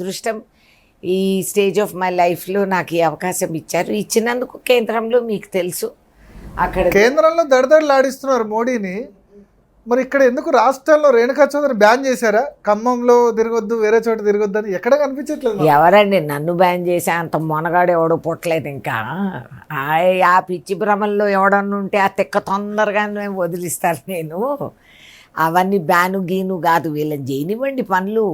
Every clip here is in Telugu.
అదృష్టం ఈ స్టేజ్ ఆఫ్ మై లైఫ్లో నాకు ఈ అవకాశం ఇచ్చారు. ఇచ్చినందుకు కేంద్రంలో మీకు తెలుసు అక్కడ కేంద్రంలో దడదడలాడిస్తున్నారు మోడీని. మరి ఇక్కడ ఎందుకు రాష్ట్రాల్లో రేణుకా చౌదరి బ్యాన్ చేశారా? ఖమ్మంలో తిరగొద్దు, వేరే చోట తిరగొద్దు అని ఎక్కడ కనిపించట్లేదు. ఎవరండి నన్ను బ్యాన్ చేసే అంత మొనగాడు ఎవడో పుట్టలేదు. ఇంకా ఆ పిచ్చి భ్రమంలో ఎవడన్నా ఉంటే ఆ తిక్క తొందరగా వదిలిస్తారు. నేను అవన్నీ బ్యాను గీను కాదు, వీళ్ళని చేయనివ్వండి పనులు.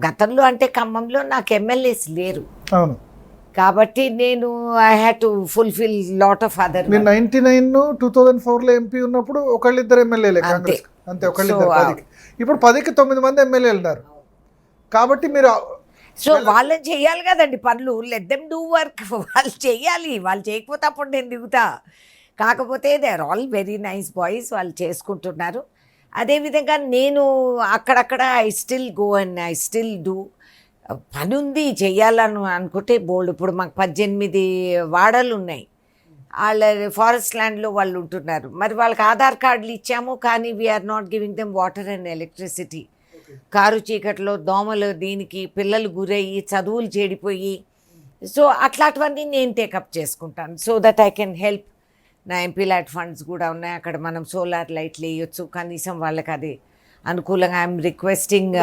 గతంలో అంటే ఖమ్మంలో నాకు ఎమ్మెల్యేస్ లేరు. అవును, కాబట్టి నేను I had to fulfil lot of other. 99 2004లో ఎంపీ ఉన్నప్పుడు ఒకళ్ళిద్దరు ఎమ్మెల్యేలే కాంగ్రెస్, అంతే ఒకళ్ళిద్దరు. 10కి ఇప్పుడు 10కి 9 మంది ఎమ్మెల్యేలు ఉన్నారు. కాబట్టి మీరు సో వాళ్ళని చెయ్యాలి కదండి పనులు. Let them do work. వాళ్ళు చెయ్యాలి. వాళ్ళు చేయకపోతే అప్పుడు నేను దిగుతా. కాకపోతే they are all very nice boys, వాళ్ళు చేసుకుంటున్నారు. అదేవిధంగా నేను అక్కడక్కడ I still go and I still do. పని ఉంది చెయ్యాలని అనుకుంటే బోల్డ్. ఇప్పుడు మాకు 18 వాడలు ఉన్నాయి. వాళ్ళ ఫారెస్ట్ ల్యాండ్లో వాళ్ళు ఉంటున్నారు. మరి వాళ్ళకి ఆధార్ కార్డులు ఇచ్చాము, కానీ we're not giving them water and electricity. కారు చీకట్లో దోమలు దీనికి పిల్లలు గురయ్యి చదువులు చెడిపోయి, సో అట్లాంటివన్నీ నేను టేకప్ చేసుకుంటాను. So that I can help. నా ఎంపీ ల్యాట్ ఫండ్స్ కూడా ఉన్నాయి. అక్కడ మనం సోలార్ లైట్లు వేయొచ్చు, కనీసం వాళ్ళకి అది అనుకూలంగా. I'm requesting.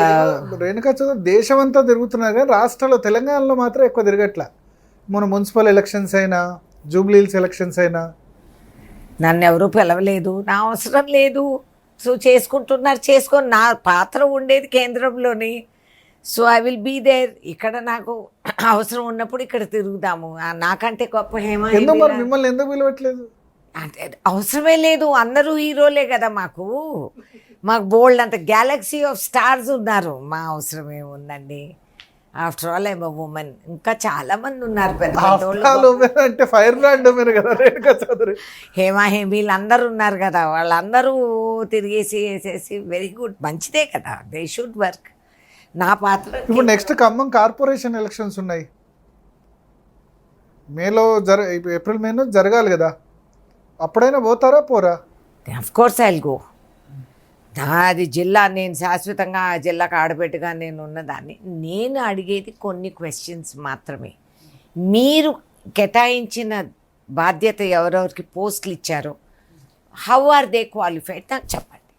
రేణుకా చౌదరి దేశం అంతా తిరుగుతున్నారు కానీ రాష్ట్రంలో తెలంగాణలో మాత్రం ఎక్కువ తిరగట్లా. మన మున్సిపల్ ఎలక్షన్స్ అయినా, జూబ్లీహిల్స్ ఎలక్షన్స్ అయినా నన్ను ఎవరూ పిలవలేదు, నా అవసరం లేదు. సో చేసుకుంటున్నారు, చేసుకొని. నా పాత్ర ఉండేది కేంద్రంలోని. So I will be there. ఇక్కడ నాకు అవసరం ఉన్నప్పుడు ఇక్కడ తిరుగుదాము. నాకంటే గొప్ప ఎందుకు మరి మిమ్మల్ని ఎందుకు పిలవట్లేదు? అంటే అవసరమే లేదు. అందరూ హీరోలే కదా మాకు. మాకు బోల్డ్ అంత గ్యాలక్సీ ఆఫ్ స్టార్స్ ఉన్నారు. మా అవసరం ఏముందండి? After all I'm women. ఇంకా చాలా మంది ఉన్నారు పెద్ద అంటే ఫైర్ బ్రాండ్ కదా రేణుకా చౌదరి. హేమీలు అందరూ ఉన్నారు కదా. వాళ్ళందరూ తిరిగేసి వేసేసి వెరీ గుడ్, మంచిదే కదా. They should work. నా పాత్ర. ఇప్పుడు నెక్స్ట్ ఖమ్మం కార్పొరేషన్ ఎలక్షన్స్ ఉన్నాయి. మేలో ఏప్రిల్ మేలో జరగాలి కదా. అప్పుడైనా పోతారా పోరా? Of course I will go. అది జిల్లా, నేను శాశ్వతంగా ఆ జిల్లాకు ఆడబెట్టుగా నేను ఉన్నదాన్ని. నేను అడిగేది కొన్ని క్వశ్చన్స్ మాత్రమే. మీరు కేటాయించిన బాధ్యత ఎవరెవరికి పోస్టులు ఇచ్చారో, హౌ ఆర్ దే క్వాలిఫైడ్ నాకు చెప్పండి.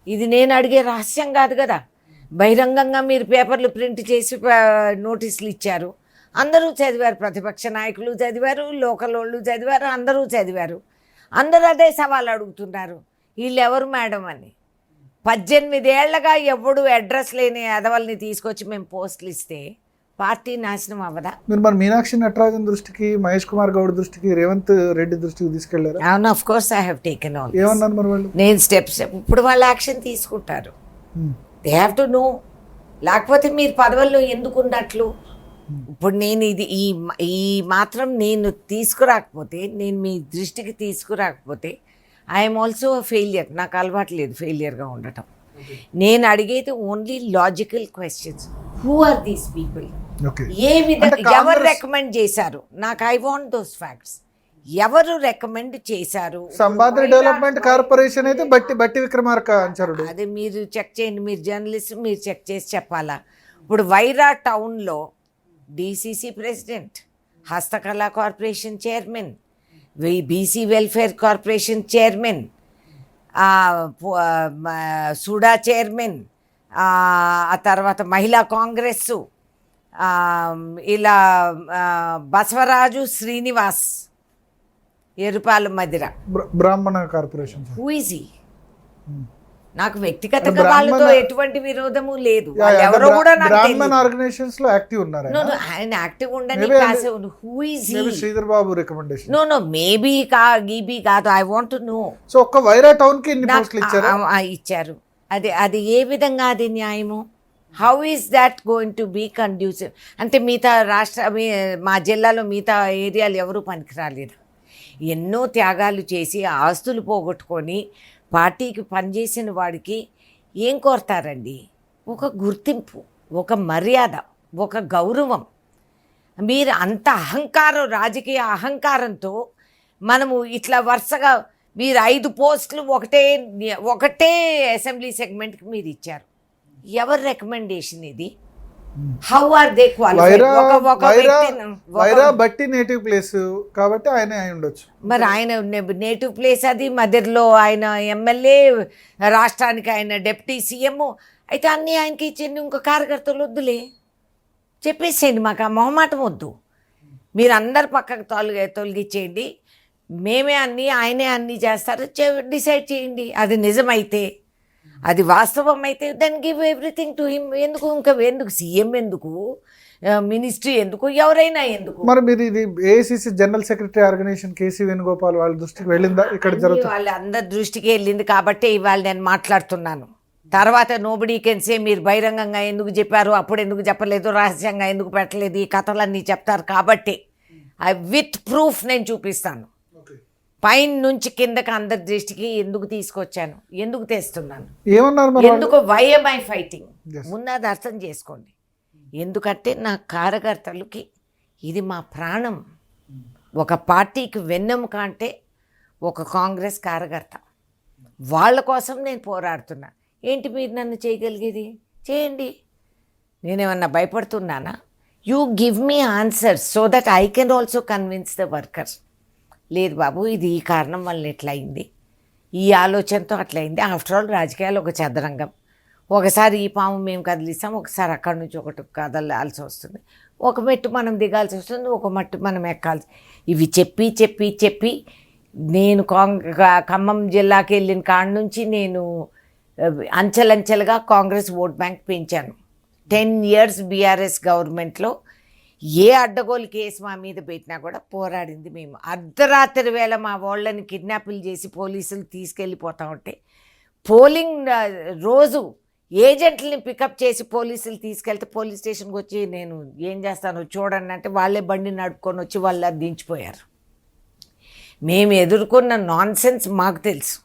ఇది నేను అడిగే రహస్యం కాదు కదా. బహిరంగంగా మీరు పేపర్లు ప్రింట్ చేసి నోటీసులు ఇచ్చారు. అందరూ చదివారు. ప్రతిపక్ష నాయకులు చదివారు, లోకల్ వాళ్ళు చదివారు, అందరూ చదివారు. అందరూ అదే సవాల్ అడుగుతున్నారు, వీళ్ళు ఎవరు మేడం అని. 18 ఏళ్లగా ఎవడు అడ్రస్ లేని ఎదవల్ని తీసుకొచ్చి మేము పోస్టులు ఇస్తే పార్టీ నాశనం అవ్వదా? మీరు మరి మీనాక్షి నటరాజన్ దృష్టికి, మహేష్ కుమార్ గౌడ్ దృష్టికి, రేవంత్ రెడ్డి దృష్టికి తీసుకెళ్లారు? అవును, of course I have taken all. ఏమన్నారు మరి వాళ్ళు? నేను స్టెప్స్. ఇప్పుడు వాళ్ళు యాక్షన్ తీసుకుంటారు. They have to know. లేకపోతే మీరు పదవుల్లో ఎందుకు ఉన్నట్లు? ఇప్పుడు నేను ఇది ఈ మాత్రం నేను తీసుకురాకపోతే, నేను మీ దృష్టికి తీసుకురాకపోతే ఐఎమ్ ఆల్సో ఫెయిలియర్. నాకు అలవాటు లేదు ఫెయిలియర్గా ఉండటం. నేను అడిగేది only logical questions. Who are these people? ఏ విధంగా, ఎవరు రికమెండ్ చేశారు నాకు? I want those facts. ఎవరు రికమెండ్ చేశారు? సంబాద్రి డెవలప్మెంట్ కార్పొరేషన్ అయితే బట్టి విక్రమార్క అంచరుడు. అది మీరు చెక్ చేయండి. మీరు జర్నలిస్ట్, మీరు చెక్ చేసి చెప్పాలా. ఇప్పుడు వైరా టౌన్లో డిసిసి ప్రెసిడెంట్, హస్తకళా corporation chairman, BC welfare corporation chairman, SUDA chairman, ఆ తర్వాత మహిళా కాంగ్రెస్, ఇలా బసవరాజు శ్రీనివాస్, ఎరుపాల మదిర, బ్రాహ్మణ కార్పొరేషన్. Who is he? నాకు వ్యక్తిగతంగా వాళ్ళతో ఎటువంటి విరోధము లేదు. ఎవరో కూడా ఆర్గనైజేషన్స్ లో యాక్టివ్ ఉన్నారు. ఆయన యాక్టివ్ ఉండని. Who is he? Sridhar Babu recommendation. No maybe గీబీ కాదు. I want to know. So ఒక్క వైరా టౌన్ కి ఎన్ని పోస్టులు ఇచ్చారు? ఇచ్చారు. అది ఏ విధంగా అది న్యాయము? How is that going to be conducive? అంటే మిగతా మా జిల్లాలో మిగతా ఏరియాలు ఎవరూ పనికిరాలేదు. ఎన్నో త్యాగాలు చేసి ఆస్తులు పోగొట్టుకొని పార్టీకి పనిచేసిన వాడికి ఏం కోరతారండి? ఒక గుర్తింపు, ఒక మర్యాద, ఒక గౌరవం. మీరు అంత అహంకారం, రాజకీయ అహంకారంతో మనము ఇట్లా వరుసగా మీరు 5 పోస్టులు ఒకటే అసెంబ్లీ సెగ్మెంట్కి మీరు ఇచ్చారు. ఎవరి రికమెండేషన్ ఇది? How are they qualified? Wyra బట్టి నేటివ్ ప్లేస్ కాబట్టి ఆయన అయి ఉండొచ్చు. మరి ఆయన నేటివ్ ప్లేస్ అది, మదర్లో ఆయన ఎమ్మెల్యే, రాష్ట్రానికి ఆయన డిప్యూటీ సీఎం, అయితే అన్నీ ఆయనకి ఇచ్చింది. ఇంకో కార్యకర్తలు వద్దులే చెప్పేసేయండి, మాకు ఆ మొహమాటం వద్దు, మీరు అందరు పక్కకు తొలగించేయండి, మేమే అన్నీ ఆయనే అన్నీ చేస్తారు, డిసైడ్ చేయండి. అది నిజమైతే, అది వాస్తవం అయితే then give everything to him. ఎందుకు ఇంకా ఎందుకు సీఎం, ఎందుకు మినిస్ట్రీ, ఎందుకు ఎవరైనా ఎందుకు? మరి మీరు ఇది AICC general secretary organisation KC Venugopal వాళ్ళ దృష్టికి వెళ్ళిందా? ఇక్కడ జరుగుతుంది వాళ్ళ అందరి దృష్టికి వెళ్ళింది కాబట్టి ఇవాళ నేను మాట్లాడుతున్నాను. తర్వాత నోబడీ కెన్ సే మీరు బహిరంగంగా ఎందుకు చెప్పారు, అప్పుడు ఎందుకు చెప్పలేదు, రహస్యంగా ఎందుకు పెట్టలేదు, ఈ కథలన్నీ చెప్తారు. కాబట్టి విత్ ప్రూఫ్ నేను చూపిస్తాను. పైన నుంచి కిందకి అందరి దృష్టికి ఎందుకు తీసుకొచ్చాను, ఎందుకు తెస్తున్నాను, ఏమన్నారు, ఎందుకు వై ఎమ్ ఐ ఫైటింగ్, ముందు అది అర్థం చేసుకోండి. ఎందుకంటే నా కార్యకర్తలకి ఇది మా ప్రాణం. ఒక పార్టీకి వెన్నెముక అంటే ఒక కాంగ్రెస్ కార్యకర్త, వాళ్ళ కోసం నేను పోరాడుతున్నా. ఏంటి మీరు నన్ను చేయగలిగేది? చేయండి, నేనేమన్నా భయపడుతున్నానా? You give me answers so that I can also convince the workers. లేదు బాబు, ఇది ఈ కారణం వల్ల ఎట్లయింది, ఈ ఆలోచనతో అట్లయింది. ఆఫ్టర్ ఆల్ రాజకీయాలు ఒక చదరంగం. ఒకసారి ఈ పాము మేము కదిలిస్తాం, ఒకసారి అక్కడి నుంచి ఒకటి కదలాల్సి వస్తుంది, ఒక మెట్టు మనం దిగాల్సి వస్తుంది, ఒక మట్టు మనం ఎక్కాల్సి. ఇవి చెప్పి చెప్పి చెప్పి నేను ఖమ్మం జిల్లాకి వెళ్ళిన కాడ నుంచి నేను అంచెలంచెలుగా కాంగ్రెస్ ఓట్ బ్యాంక్ పెంచాను. 10 years బీఆర్ఎస్ గవర్నమెంట్లో ఏ అడ్డగోలు కేసు మా మీద పెట్టినా కూడా పోరాడింది మేము. అర్ధరాత్రి వేళ మా వాళ్ళని కిడ్నాపులు చేసి పోలీసులు తీసుకెళ్ళిపోతా ఉంటే, పోలింగ్ రోజు ఏజెంట్లని పికప్ చేసి పోలీసులు తీసుకెళ్తే పోలీస్ స్టేషన్కి వచ్చి నేను ఏం చేస్తాను చూడండి అంటే వాళ్ళే బండి నడుపుకొని వచ్చి వాళ్ళు అది దించిపోయారు. మేము ఎదుర్కొన్న నాన్సెన్స్ మాకు తెలుసు.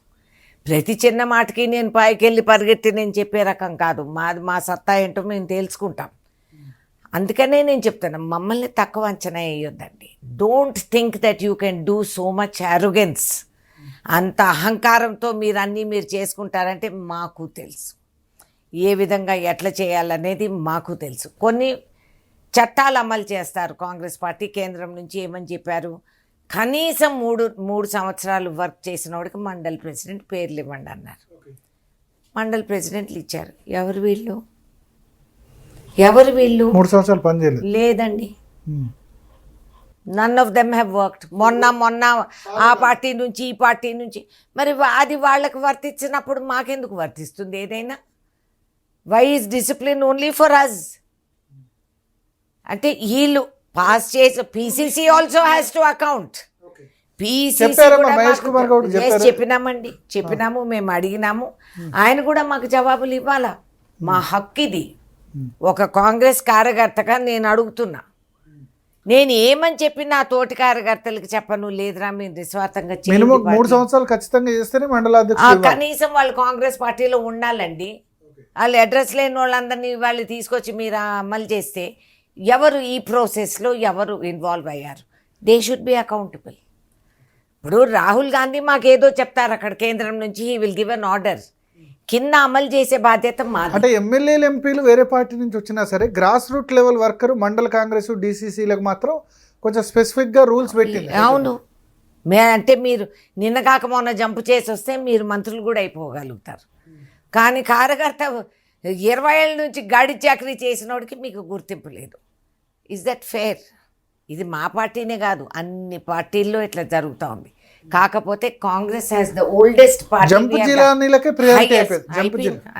ప్రతి చిన్న మాటకి నేను పైకి వెళ్ళి పరిగెత్తి నేను చెప్పే రకం కాదు. మా సత్తా ఏంటో మేము తెలుసుకుంటాం. అందుకనే నేను చెప్తాను, మమ్మల్ని తక్కువ అంచనా వేయొద్దండి. Don't think that you can do so much arrogance. అంత అహంకారంతో మీరు చేసుకుంటారంటే మాకు తెలుసు, ఏ విధంగా ఎట్లా చేయాలనేది మాకు తెలుసు. కొన్ని చట్టాలు అమలు చేస్తారు కాంగ్రెస్ పార్టీ. కేంద్రం నుంచి ఏమని చెప్పారు, కనీసం మూడు సంవత్సరాలు వర్క్ చేసిన వాడికి మండల్ ప్రెసిడెంట్ పేర్లు ఇవ్వండి అన్నారు. మండల్ ప్రెసిడెంట్లు ఇచ్చారు. ఎవరు వీళ్ళు 3 సంవత్సరాలు పని చేయలేదు? లేదండి, none of them have worked. మొన్న ఆ పార్టీ నుంచి ఈ పార్టీ నుంచి. మరి అది వాళ్ళకి వర్తించినప్పుడు మాకెందుకు వర్తిస్తుంది ఏదైనా? Why is discipline only for us? అంటే వీళ్ళు పాస్ చేసి PCC also has to account. చెప్పినాము, మేము అడిగినాము, ఆయన కూడా మాకు జవాబులు ఇవ్వాలా. మా హక్కు ఇది. ఒక కాంగ్రెస్ కార్యకర్తగా నేను అడుగుతున్నా. నేను ఏమని చెప్పి నా తోటి కార్యకర్తలకు చెప్పను, లేదురా మీరు నిస్వార్థంగా 3 సంవత్సరాలు ఖచ్చితంగా చేస్తేనే మండలాధ్యక్షుడు. కనీసం వాళ్ళు కాంగ్రెస్ పార్టీలో ఉండాలండి. వాళ్ళు అడ్రస్ లేని వాళ్ళందరినీ వాళ్ళు తీసుకొచ్చి మీరు అమలు చేస్తే ఎవరు ఈ ప్రాసెస్లో ఎవరు ఇన్వాల్వ్ అయ్యారు? They should be accountable. ఇప్పుడు రాహుల్ గాంధీ మాకేదో చెప్తారు అక్కడ కేంద్రం నుంచి, he will give an order, కింద అమలు చేసే బాధ్యత మాది. అంటే ఎమ్మెల్యేలు ఎంపీలు వేరే పార్టీ నుంచి వచ్చినా సరే గ్రాస్ రూట్ లెవెల్ వర్కర్ మండల కాంగ్రెస్ డీసీసీలకు మాత్రం కొంచెం స్పెసిఫిక్గా రూల్స్ పెట్టింది. అవును, అంటే మీరు నిన్న కాక మొన్న జంపు చేసి వస్తే మీరు మంత్రులు కూడా అయిపోగలుగుతారు. కానీ కార్యకర్త 20 ఏళ్ళ నుంచి గాడి చాకరీ చేసినోడికి మీకు గుర్తింపు లేదు. Is that fair? ఇది మా పార్టీనే కాదు, అన్ని పార్టీల్లో ఇట్లా జరుగుతూ ఉంది. కాకపోతే Congress has the oldest party.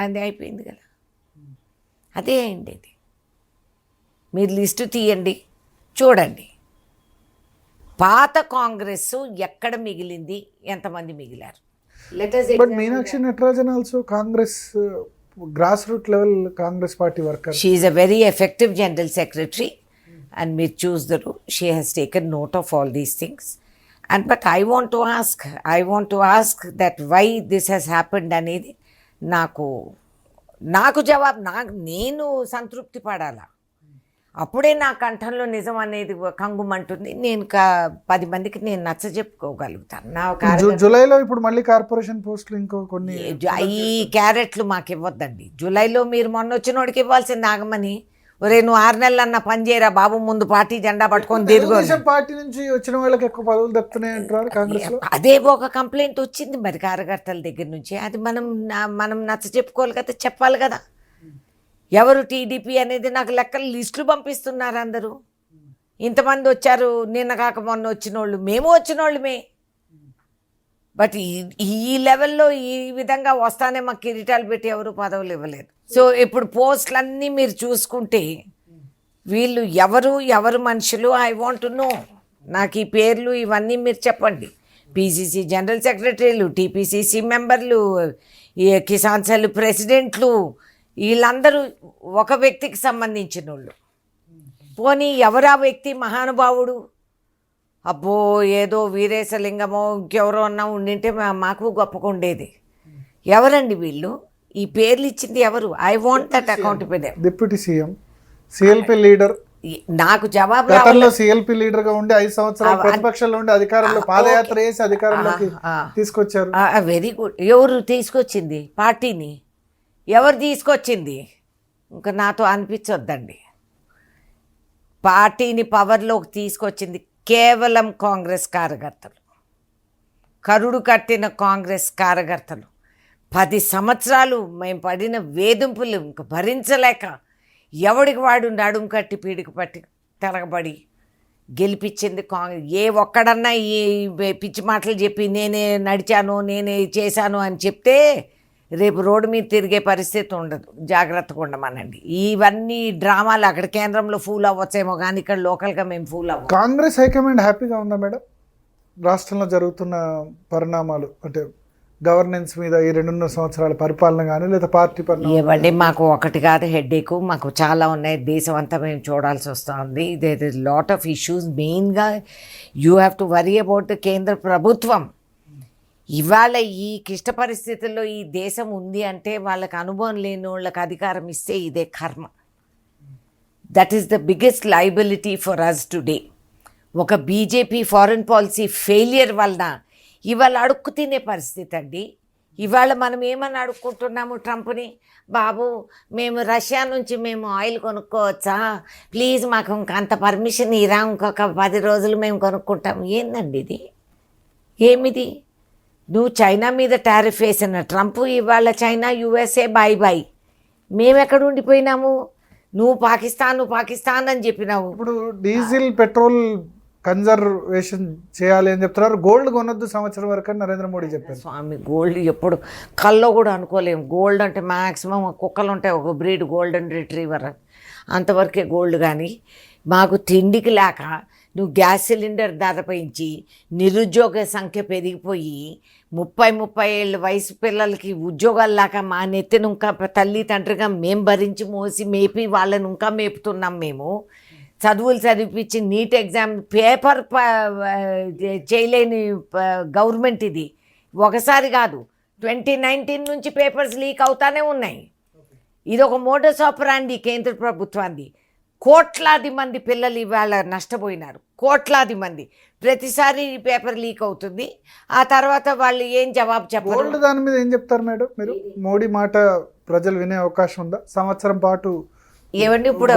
అది అయిపోయింది కదా, అదే అయింది. ఇది మీరు లిస్టు తీయండి, చూడండి పాత కాంగ్రెస్ ఎక్కడ మిగిలింది, ఎంతమంది మిగిలారు. But Meenakshi Natarajan also Congress grass root level Congress party worker. She is a very effective general secretary and మీరు చూద్దరు, she has taken note of all these things. And but I want to ask that why this has happened అనేది నాకు జవాబు, నేను సంతృప్తి పడాలా. అప్పుడే నా కంఠంలో నిజం అనేది కంగుమంటుంది. నేను 10 మందికి నేను నచ్చ చెప్పుకోగలుగుతాను. నా జూలైలో ఇప్పుడు మళ్ళీ కార్పొరేషన్ పోస్టులు ఇంకో కొన్ని, ఈ క్యారెట్లు మాకు ఇవ్వద్దండి. జూలైలో మీరు మొన్న వచ్చినోడికి ఇవ్వాల్సింది ఆగమని ఒరే నువ్వు 6 నెలలన్నా పని చేయరా బాబు, ముందు పార్టీ జెండా పట్టుకొని తిరుగు. తెలుగుదేశం పార్టీ నుంచి వచ్చిన వాళ్ళకి ఎక్కువ పదవులు దక్కుతున్నాయి అంటారు కాంగ్రెస్ లో. అదే ఒక కంప్లైంట్ వచ్చింది మరి కార్యకర్తల దగ్గర నుంచి. అది మనం నచ్చ చెప్పుకోవాలి కదా, చెప్పాలి కదా. ఎవరు టీడీపీ అనేది నాకు లెక్కలు లిస్టులు పంపిస్తున్నారు అందరూ. ఇంతమంది వచ్చారు నిన్న కాక మొన్న వచ్చిన వాళ్ళు, మేము వచ్చిన వాళ్ళమే. బట్ ఈ లెవెల్లో ఈ విధంగా వస్తానే మాకు కిరీటాలు పెట్టి ఎవరు పదవులు ఇవ్వలేదు. సో ఇప్పుడు పోస్టులన్నీ మీరు చూసుకుంటే వీళ్ళు ఎవరు మనుషులు, ఐ వాంట్ టు నో. నాకు ఈ పేర్లు ఇవన్నీ మీరు చెప్పండి. పీసీసీ జనరల్ సెక్రటరీలు, టీపీసీసీ మెంబర్లు, ఈ కిసాన్ సెల్ ప్రెసిడెంట్లు, వీళ్ళందరూ ఒక వ్యక్తికి సంబంధించిన వాళ్ళు. పోనీ ఎవరా వ్యక్తి మహానుభావుడు? అబ్బో ఏదో వీరేశలింగమో ఇంకెవరో అన్నా ఉండింటే మాకు గొప్పగా ఉండేది. ఎవరండి వీళ్ళు? ఈ పేర్లు ఇచ్చింది ఎవరు? I want that account pay them. Deputy CM, CLP leader. నాకు జవాబు గతంలో సిఎల్పి లీడర్ గా ఉండి 5 సంవత్సరాలు ప్రతిపక్షంలో ఉండి అధికారంలో పాదయాత్ర చేసి అధికారంలోకి తీసుకొచ్చారు. Very good. ఎవరు తీసుకొచ్చింది పార్టీని? ఎవరు తీసుకొచ్చింది? ఇంకా నాతో అనిపించొద్దండి. పార్టీని పవర్లోకి తీసుకొచ్చింది కేవలం కాంగ్రెస్ కార్యకర్తలు, కరుడు కట్టిన కాంగ్రెస్ కార్యకర్తలు. 10 సంవత్సరాలు మేము పడిన వేధింపులు ఇంక భరించలేక ఎవడికి వాడు నడుం కట్టి పీడికి పట్టి తిరగబడి గెలిపించింది కాంగ్రెస్. ఏ ఒక్కడన్నా ఈ పిచ్చి మాటలు చెప్పి నేనే నడిచాను నేనే చేశాను అని చెప్తే రేపు రోడ్డు మీద తిరిగే పరిస్థితి ఉండదు. జాగ్రత్తగా ఉండమనండి. ఇవన్నీ డ్రామాలు అక్కడ కేంద్రంలో ఫూల్ అవ్వచ్చేమో కానీ ఇక్కడ లోకల్గా మేము ఫూల్ అవ్వం. కాంగ్రెస్ హైకమాండ్ హ్యాపీగా ఉందా మేడం రాష్ట్రంలో జరుగుతున్న పరిణామాలు, అంటే గవర్నెన్స్ మీద ఈ 2.5 సంవత్సరాల పరిపాలన కానీ లేదా పార్టీ పరిణామం? ఇవ్వండి, మాకు ఒకటి కాదు హెడేక్, మాకు చాలా ఉన్నాయి. దేశం అంతా మేము చూడాల్సి వస్తుంది. There is lot of issues. మెయిన్గా you have to worry about కేంద్ర ప్రభుత్వం. ఇవాళ ఈ క్లిష్ట పరిస్థితుల్లో ఈ దేశం ఉంది అంటే వాళ్ళకి అనుభవం లేని వాళ్ళకి అధికారం ఇస్తే ఇదే కర్మ. That is the biggest liability for us today. ఒక బీజేపీ ఫారెన్ పాలసీ ఫెయిలియర్ వలన ఇవాళ అడుక్కు తినే పరిస్థితి అండి. ఇవాళ మనం ఏమని అడుక్కుంటున్నాము ట్రంప్ని, బాబు మేము రష్యా నుంచి మేము ఆయిల్ కొనుక్కోవచ్చా, ప్లీజ్ మాకు అంత పర్మిషన్ ఇరా, ఇంకొక 10 రోజులు మేము కొనుక్కుంటాం. ఏందండి ఇది? ఏమిది? నువ్వు చైనా మీద టారిఫ్ వేసిన ట్రంప్ ఇవాళ చైనా యూఎస్ఏ బాయ్ బాయ్. మేమెక్కడ ఉండిపోయినాము? నువ్వు పాకిస్తాన్ అని చెప్పినావు. ఇప్పుడు డీజిల్ పెట్రోల్ కన్జర్వేషన్ చేయాలి అని చెప్తున్నారు. గోల్డ్ కొనొద్దు సంవత్సరం వరకు అని నరేంద్ర మోడీ చెప్పారు. స్వామి, గోల్డ్ ఎప్పుడు కల్లో కూడా అనుకోలేము. గోల్డ్ అంటే మ్యాక్సిమం కుక్కలు ఉంటాయి ఒక బ్రీడ్ గోల్డెన్ రిట్రీవర్, అంతవరకే గోల్డ్. కానీ మాకు తిండికి లేక నువ్వు గ్యాస్ సిలిండర్ ధర పెంచి నిరుద్యోగ సంఖ్య పెరిగిపోయి 30 ఏళ్ళ వయసు పిల్లలకి ఉద్యోగాలు లేక మా నెత్తిని ఇంకా తల్లి తండ్రిగా మేము భరించి మోసి మేపి వాళ్ళని ఇంకా మేపుతున్నాం. మేము చదువులు చదివిపించి నీట్ ఎగ్జామ్ పేపర్ చేయలేని గవర్నమెంట్ ఇది. ఒకసారి కాదు, 2019 నుంచి పేపర్స్ లీక్ అవుతానే ఉన్నాయి. ఇది ఒక మోడస్ ఆపరాండి కేంద్ర ప్రభుత్వాన్ని. కోట్లాది మంది పిల్లలు ఇవాళ నష్టపోయినారు, కోట్లాది మంది. ప్రతిసారి పేపర్ లీక్ అవుతుంది, ఆ తర్వాత వాళ్ళు ఏం జవాబు చెప్పారు? గోల్డ్ దాని మీద ఏం చెప్తారు మేడం మీరు? మోడీ మాట ప్రజలు వినే అవకాశం ఉందా? సంవత్సరం పాటు ఏమండి ఇప్పుడు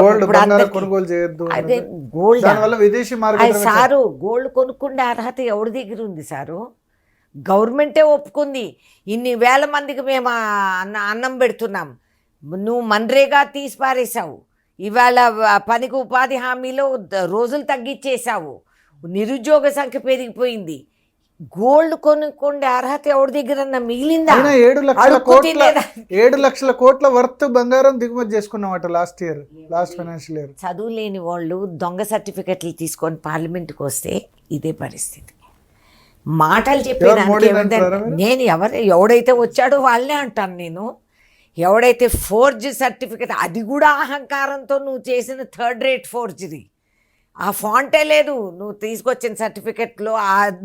కొనుగోలు చేయొద్దు, అదే గోల్డ్ దానివల్ల విదేశీ మార్కెట్. సారు గోల్డ్ కొనుక్కుండే అర్హత ఎవరి దగ్గర ఉంది సారు? గవర్నమెంటే ఒప్పుకుంది. ఇన్ని వేల మందికి మేము అన్నం పెడుతున్నాం. నువ్వు మన్రేగా తీసి పారేసావు. ఇవాళ పనికి ఉపాధి హామీలో రోజులు తగ్గించేసావు. నిరుద్యోగ సంఖ్య పెరిగిపోయింది. గోల్డ్ కొనుక్కోండి అర్హత ఎవరి దగ్గర మిగిలిందా? 7 లక్షల కోట్ల వర్త్ బంగారం దిగుమతి చేసుకున్నామట లాస్ట్ ఫైనాన్షియల్ ఇయర్. చదువు లేని వాళ్ళు దొంగ సర్టిఫికెట్లు తీసుకొని పార్లమెంట్కి వస్తే ఇదే పరిస్థితి. మాటలు చెప్పేదానికి నేను ఎవడైతే వచ్చాడో వాళ్ళే అంటాను. నేను ఎవడైతే ఫోర్జ్ సర్టిఫికెట్, అది కూడా అహంకారంతో నువ్వు చేసిన 3rd rate ఫోర్జరీ. ఆ ఫాంటే లేదు నువ్వు తీసుకొచ్చిన సర్టిఫికెట్లో,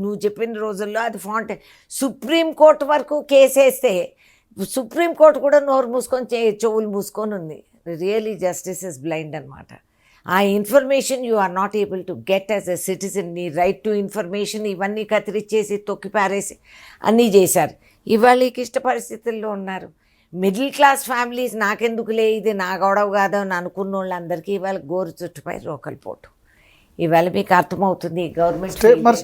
నువ్వు చెప్పిన రోజుల్లో అది ఫాంటే. సుప్రీంకోర్టు వరకు కేసేస్తే సుప్రీంకోర్టు కూడా నోరు మూసుకొని చెవులు మూసుకొని ఉంది. రియలీ జస్టిస్ ఇస్ బ్లైండ్ అనమాట. ఆ information you are not able to get as a citizen. నీ రైట్ టు ఇన్ఫర్మేషన్ ఇవన్నీ కత్తిరిచ్చేసి తొక్కి పారేసి అన్నీ చేశారు. ఇవాళ ఇష్ట పరిస్థితుల్లో ఉన్నారు. మిడిల్ క్లాస్ ఫ్యామిలీస్ నాకెందుకులే ఇది నా గొడవ కాదు అని అనుకున్న వాళ్ళందరికీ ఇవాళ గోరు చుట్టుపై రోకలి పోటు. ఇవాళ మీకు అర్థమవుతుంది గవర్నమెంట్ మరి